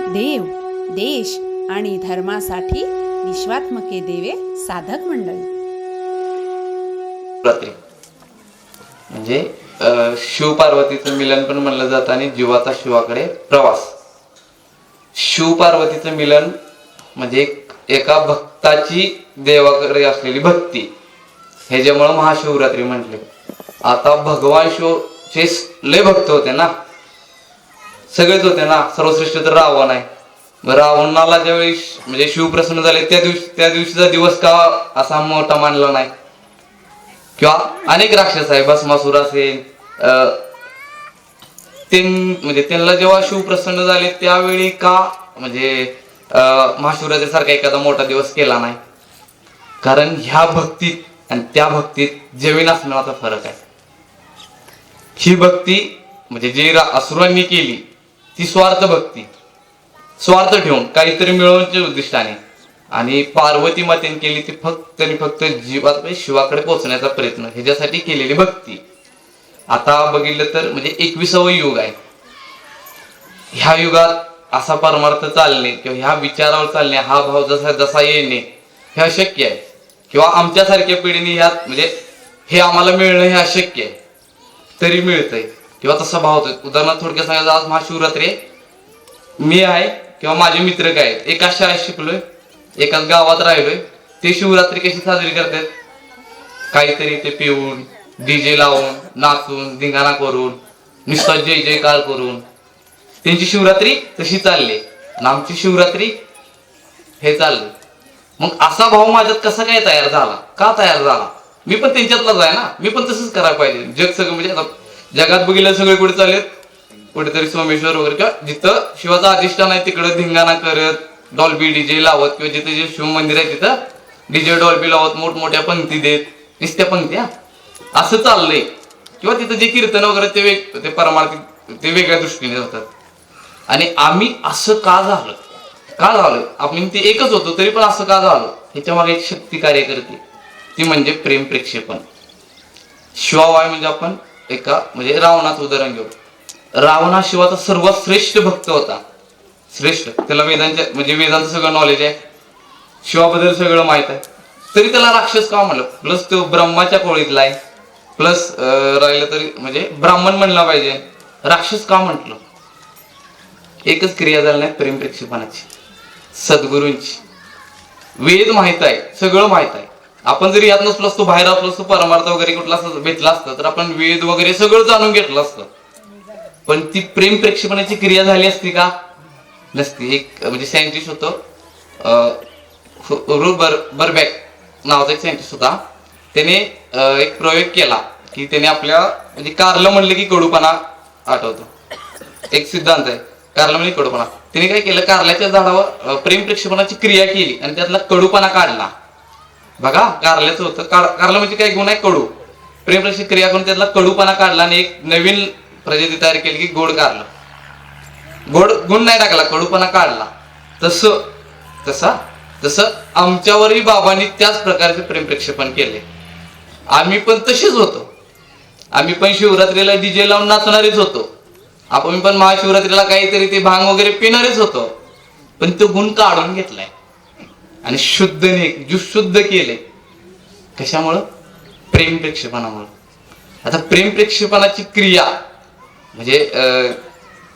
देव, देश आणि धर्मासाठी विश्वात्मके देवे साधक मंडळी. रात्री म्हणजे शिव पार्वतीचं मिलन पण म्हणलं जातं आणि जीवाचा शिवाकडे प्रवास. शिव पार्वतीचं मिलन म्हणजे एका भक्ताची देवाकडे असलेली भक्ती, ह्याच्यामुळे महाशिवरात्री म्हटले. आता भगवान शिवचे लय भक्त होते ना, सगळेच होते ना, सर्वश्रेष्ठ तर रावण आहे. रावणाला ज्यावेळी म्हणजे शिव प्रसन्न झाले त्या दिवशीचा दिवस का असा मोठा मानला नाही? किंवा अनेक राक्षस आहे, भस्मासुर असेल, म्हणजे त्यांना जेव्हा शिव प्रसन्न झाले त्यावेळी का म्हणजे महाशिवरात्री सारखा एखादा मोठा दिवस केला नाही? कारण ह्या भक्तीत आणि त्या भक्तीत जमीन आसमानाचा फरक आहे. ही भक्ती म्हणजे जी असुरांनी केली ती स्वार्थ भक्ती, स्वार्थ ठेवून काहीतरी मिळवण्याच्या उद्दिष्टाने, आणि पार्वती मातेने केली ती फक्त आणि फक्त जीवात शिवाकडे पोहोचण्याचा प्रयत्न, ह्याच्यासाठी केलेली भक्ती. आता बघितलं तर म्हणजे 21वा युग आहे. ह्या युगात असा परमार्थ चालणे किंवा ह्या विचारावर चालणे, हा भाव जसा जसा येणे हे अशक्य आहे. किंवा आमच्यासारख्या पिढीने ह्यात म्हणजे हे आम्हाला मिळणं हे अशक्य आहे, तरी मिळतंय किंवा तसा भाव होतोय. उदाहरणार्थ थोडक्यात सांगायचं, आज महाशिवरात्री मी आहे किंवा माझे मित्र काय आहेत, एकाच शाळेत शिकलोय, एकाच गावात राहिलोय, ते शिवरात्री कशी साजरी करतात? काहीतरी ते पिऊन, डीजे लावून, नाचून, धिंगाणा करून, नुसता जय जयकार करून त्यांची शिवरात्री तशी चालली आणि आमची शिवरात्री हे चालली. मग असा भाव माझ्यात कसा काय तयार झाला? का तयार झाला? मी पण त्यांच्यातलाच आहे ना, मी पण तसंच करायला पाहिजे. जग सगळं म्हणजे आता जगात बघितलं सगळे कुठे चाललेत, कुठेतरी सोमेश्वर वगैरे किंवा जिथं शिवाचा अधिष्ठान आहे तिकडं धिंगाणा करत, डॉल्बी डीजे लावत, किंवा जिथे जे शिव मंदिर आहे तिथं डीजे डॉल्बी लावत, मोठमोठ्या पंक्ती देत, नुसत्या पंक्त्या असं चाललंय. किंवा तिथं जे कीर्तन वगैरे ते परमार्थिक ते वेगळ्या दृष्टीने होतात. आणि आम्ही असं का झालं? आपण ते एकच होतो तरी पण असं का झालं? ह्याच्या मागे एक शक्ती कार्य करते, ती म्हणजे प्रेम प्रेक्षेपण. शिवावाय म्हणजे आपण एका म्हणजे रावणाचं उदाहरण घेऊ. रावण हा शिवाचा सर्वात श्रेष्ठ भक्त होता, श्रेष्ठ. त्याला वेदांचं सगळं नॉलेज आहे, शिवाबद्दल सगळं माहित आहे, तरी त्याला राक्षस का म्हणलं? प्लस तो ब्रह्माच्या कोळीतला आहे, प्लस राहिलं तरी म्हणजे ब्राह्मण म्हणला पाहिजे, राक्षस का म्हटलं? एकच क्रिया झाली नाही प्रेम प्रेक्षेपणाची, सद्गुरूंची. वेद माहित आहे, सगळं माहित आहे. आपण जरी यात नसलो असतो, बाहेर असलो असतो, परमार्थ वगैरे कुठला भेटला असतं तर आपण वेद वगैरे सगळं जाणून घेतलं असतं, पण ती प्रेम प्रेक्षेपणाची क्रिया झाली असती का? नसती. एक म्हणजे सायंटिस्ट होतो, बर्बॅक नावाचा एक सायंटिस्ट होता. त्याने एक प्रयोग केला की त्याने आपल्या म्हणजे कारलं म्हणलं की कडूपणा आठवतो, एक सिद्धांत आहे कारलं म्हणजे कडूपणा. त्याने काय केलं, कारल्याच्या झाडावर प्रेम प्रेक्षेपणाची क्रिया केली आणि त्यातला कडूपणा काढला. बघा, कारल्याचं होतं, कारलं म्हणजे काय गुण आहे? कडू. प्रेम प्रेक्षेप क्रिया करून त्यातला कडूपणा काढला आणि एक नवीन प्रजाती तयार केली की गोड कारलं. गोड गुण नाही टाकला, कडूपणा काढला. तसं आमच्यावरही बाबांनी त्याच प्रकारचे प्रेम प्रेक्षेपण केले. आम्ही पण तसेच होतो. आम्ही पण शिवरात्रीला डीजे लावून नाचणारेच होतो. आपण पण महाशिवरात्रीला काहीतरी ते भांग वगैरे पिणारेच होतो. पण तो गुण काढून घेतलाय आणि शुद्ध केले. कशामुळं? प्रेम प्रेक्षेपणामुळे. आता प्रेम प्रेक्षेपणाची क्रिया म्हणजे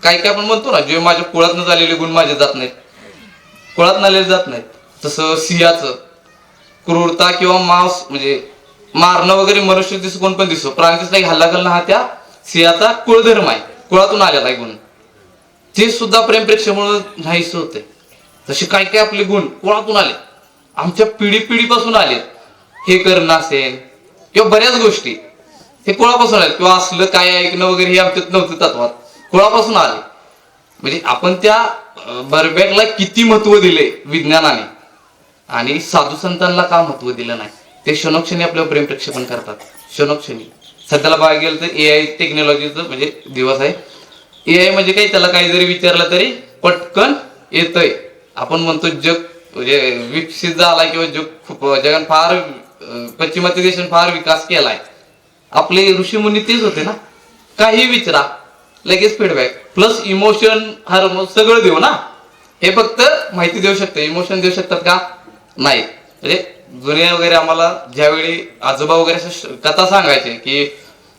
काय आपण म्हणतो ना, जे माझ्या कुळातनं झालेले गुण माझे जात नाहीत, कुळात आलेले जात नाहीत. तसं सिंहाचं क्रूरता किंवा मांस म्हणजे मारणं वगैरे मनुष्य दिसो कोण पण दिसो, प्राणी हल्ला करणं हा त्या सिंहाचा कुळधर्म आहे, कुळातून आलेला आहे गुण. ते सुद्धा प्रेम प्रेक्षेपणामुळे नाहीच होते. तसे काय आपले गुण कुळातून आले, आमच्या पिढीपासून आले. हे करणं असेल किंवा बऱ्याच गोष्टी हे कुळापासून आले, किंवा असलं काय ऐकणं वगैरे हे आमच्यात नव्हतं तत्वात, कुळापासून आले. म्हणजे आपण त्या बर्बॅकला किती महत्व दिले विज्ञानाने आणि साधू संतांना का महत्व दिलं नाही? ते क्षणोक्षणी आपल्यावर प्रेम प्रेक्षेपण करतात, क्षणोक्षणी. सध्याला बघायला गेलं तर AI टेक्नॉलॉजीचं म्हणजे दिवस आहे. AI म्हणजे काय, त्याला काही जरी विचारलं तरी पटकन येतंय. आपण म्हणतो जग म्हणजे विकसित झालाय किंवा जगात फार पश्चिमात्य देशांनी फार विकास केलाय. आपले ऋषीमुनी तेच होते ना, काही विचारा लगेच फीडबॅक प्लस इमोशन हार्मोन सगळं देऊ ना. हे फक्त माहिती देऊ शकते, इमोशन देऊ शकतात का? नाही. म्हणजे जुने वगैरे आम्हाला ज्यावेळी आजोबा वगैरे असं कथा सांगायचे की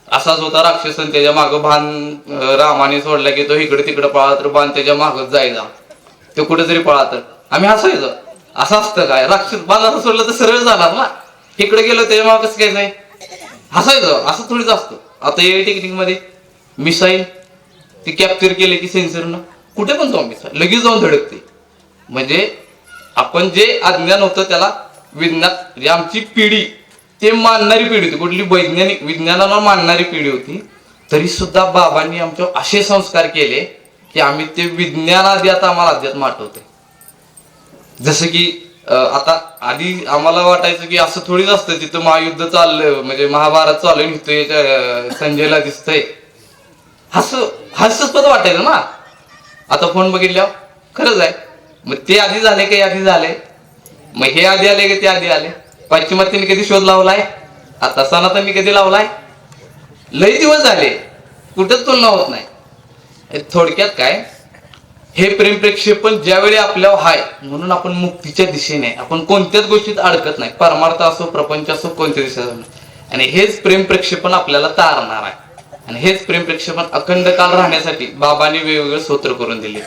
असाच होता राक्षस आणि त्याच्या मागं बाण रामाने सोडला की तो इकडे तिकडे पळा तर बाण त्याच्या मागच जायचा, तो कुठेतरी पळा तर आम्ही हसायचो. असं असतं काय? राक्षस बाण असं सोडलं तर सरळ जाणार ना, इकडे गेलो त्याच्या मागं कसं काय नाही, हसायचं. असं थोडीच असतं. आता या टेक्निक मध्ये मिसाईल ती कॅप्चर केले की सेन्सरनं कुठे पण जाऊन मिसाईल लगेच जाऊन धडकते. म्हणजे आपण जे अज्ञान होतं त्याला विज्ञान, म्हणजे आमची पिढी ते मानणारी पिढी होती, कुठली वैज्ञानिक विज्ञानाला मानणारी पिढी होती. तरी सुद्धा बाबांनी आमच्यावर असे संस्कार केले की आम्ही ते विज्ञानाआधी आता आम्हाला अध्यात्म आठवते. जसं की आता आधी आम्हाला वाटायचं की असं थोडीच असतं, तिथं महायुद्ध चाललं म्हणजे महाभारत चालू निघतोय, संजयला दिसतंय, हास्यास्पद वाटायचं ना. आता फोन बघितल्यावर खरंच आहे. मग ते आधी झाले काही आधी झाले, मग हे आधी आले की ते आधी आले. पाश्चिमात्यांनी कधी शोध लावलाय? आता सनातनी कधी लावलाय? लई दिवस झाले, कुठंच तुलना होत नाही. थोडक्यात काय, हे प्रेम प्रक्षेपण ज्यावेळी आपल्यावर हाय म्हणून आपण मुक्तीच्या दिशेने, आपण कोणत्याच गोष्टीत अडकत नाही, परमार्थ असो प्रपंच असो कोणत्या दिशेत. आणि हेच प्रेम प्रक्षेपण आपल्याला तारणार आहे. आणि हेच प्रेम प्रक्षेपण अखंड काल राहण्यासाठी बाबांनी वेगवेगळे स्तोत्र करून दिले.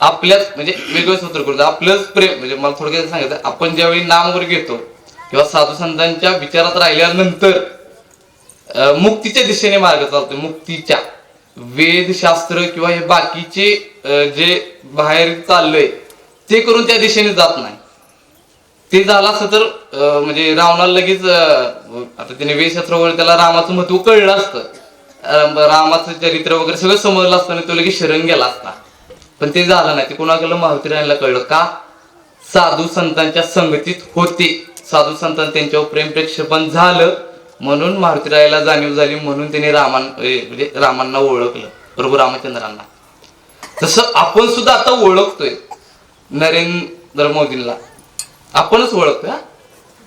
आपल्याच म्हणजे वेगवेगळे स्तोत्र करून आपलंच प्रेम, म्हणजे मला थोडक्यात सांगायचं, आपण ज्यावेळी नाम वगैरे घेतो किंवा साधू संतांच्या विचारात राहिल्यानंतर मुक्तीच्या दिशेने मार्ग चालतो. मुक्तीच्या वेदशास्त्र किंवा हे बाकीचे जे बाहेर चाललंय ते करून त्या दिशेने जात नाही. ते झालं असतं तर म्हणजे रावणाला लगेच आता त्याने वेदशास्त्र वगैरे त्याला रामाचं महत्व कळलं असतं, रामाचं चरित्र वगैरे सगळं समजलं असतं आणि तो लगेच शरण गेला असता. पण ते झालं नाही. ते कोणाकडलं मारुती रायाला कळलं का? साधू संतांच्या संगतीत होते, साधू संतांनी त्यांच्यावर प्रेम प्रक्षेपण झालं म्हणून मारुती रायाला जाणीव झाली, म्हणून त्यांनी म्हणजे रामांना ओळखलं, प्रभू रामचंद्रांना. तसं आपण सुद्धा आता ओळखतोय नरेंद्र मोदींना, आपणच ओळखतोय.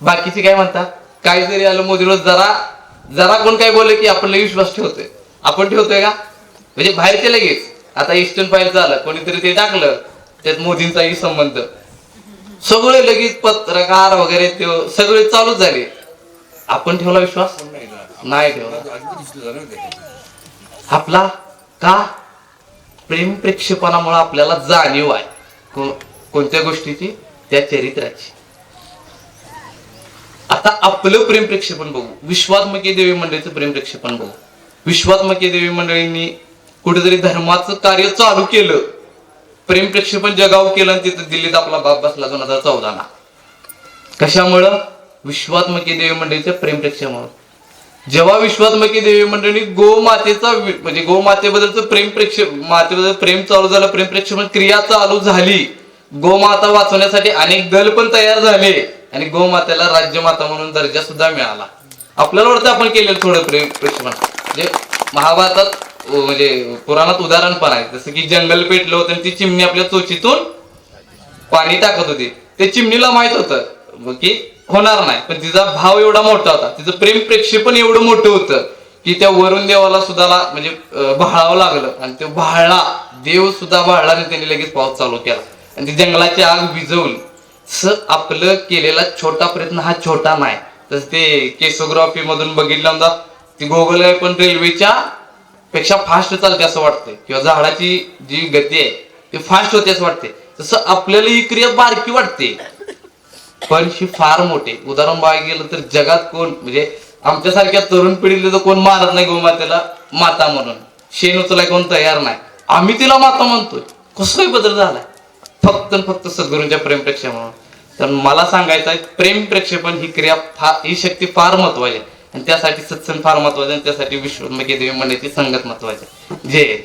बाकीचे काय म्हणतात, काय जरी आलं मोदीवर जरा जरा कोण काय बोलले की आपण लगेच विश्वास ठेवतोय. आपण ठेवतोय का? म्हणजे बाहेरचे लगेच आता ईस्टर्न फाईल झालं, कोणीतरी ते टाकलं त्यात मोदींचाही संबंध, सगळे लगेच पत्रकार वगैरे ते सगळे चालूच झाले. आपण ठेवला विश्वास? नाही ठेवला. आपला का? प्रेम प्रेक्षेपणामुळे आपल्याला जाणीव आहे कोणत्या गोष्टीची? त्या चरित्राची. आता आपलं प्रेम प्रेक्षेपण बघू, विश्वात्मकी देवी मंडळीचं प्रेम प्रेक्षेपण बघू. विश्वात्मकी देवी मंडळींनी कुठेतरी धर्माचं कार्य चालू केलं, प्रेम प्रक्षेपण जगाव केलं आणि तिथं दिल्लीत आपला बाप बसला 2014 ला. कशामुळं? विश्वात्मकी देवी मंडळीच्या प्रेम प्रक्षेपणामुळे. जेव्हा विश्वात्मकी देवी मंडळी गोमातेचा म्हणजे गोमातेबद्दलचं मातेबद्दल प्रेम चालू झालं, प्रेम प्रक्षेपण क्रिया चालू झाली, गोमाता वाचवण्यासाठी अनेक दल पण तयार झाले आणि गोमातेला राज्यमाता म्हणून दर्जा सुद्धा मिळाला. आपल्याला वाटतं आपण केलेलं थोडं प्रेम प्रक्षेपण. म्हणजे महाभारतात म्हणजे पुराणात उदाहरण पण आहे, जसं की जंगल पेटलं होतं आणि ती चिमणी आपल्या चोचीतून पाणी टाकत होती. ते चिमणीला माहित होतं की होणार नाही, पण तिचा भाव एवढा मोठा होता, तिचं प्रेम प्रेक्षेपण एवढं मोठं होतं की त्या वरुण देवाला सुद्धा म्हणजे भाळावं लागलं. आणि तो भाळला, देव सुद्धा भाळला आणि त्यांनी लगेच पाऊस चालू केला आणि ती जंगलाची आग विझवली. आपलं केलेला छोटा प्रयत्न हा छोटा नाही. तसं ते केसोग्राफी मधून बघितलं ती गोगल पण रेल्वेच्या पेक्षा फास्ट चालते असं वाटतंय, किंवा झाडाची जी गती आहे ती फास्ट होते असं वाटते. तसं आपल्याला ही क्रिया बारकी वाटते पण ही फार मोठी. उदाहरण बघायला गेलं तर जगात कोण म्हणजे आमच्यासारख्या तरुण पिढीला तर कोण मानत नाही गोमातेला माता म्हणून, शेण उचलाय कोण तयार नाही, आम्ही तिला माता म्हणतोय. कसं बदल झालाय? फक्त सद्गुरूंच्या प्रेम प्रेक्षेपणामुळे. तर मला सांगायचं आहे, प्रेम प्रेक्षेपण ही क्रिया ही शक्ती फार महत्वाची आहे आणि त्यासाठी सत्संग फार महत्वाचे आणि त्यासाठी विश्वात्मकी देवी मंडळीची संगत महत्वाची. जय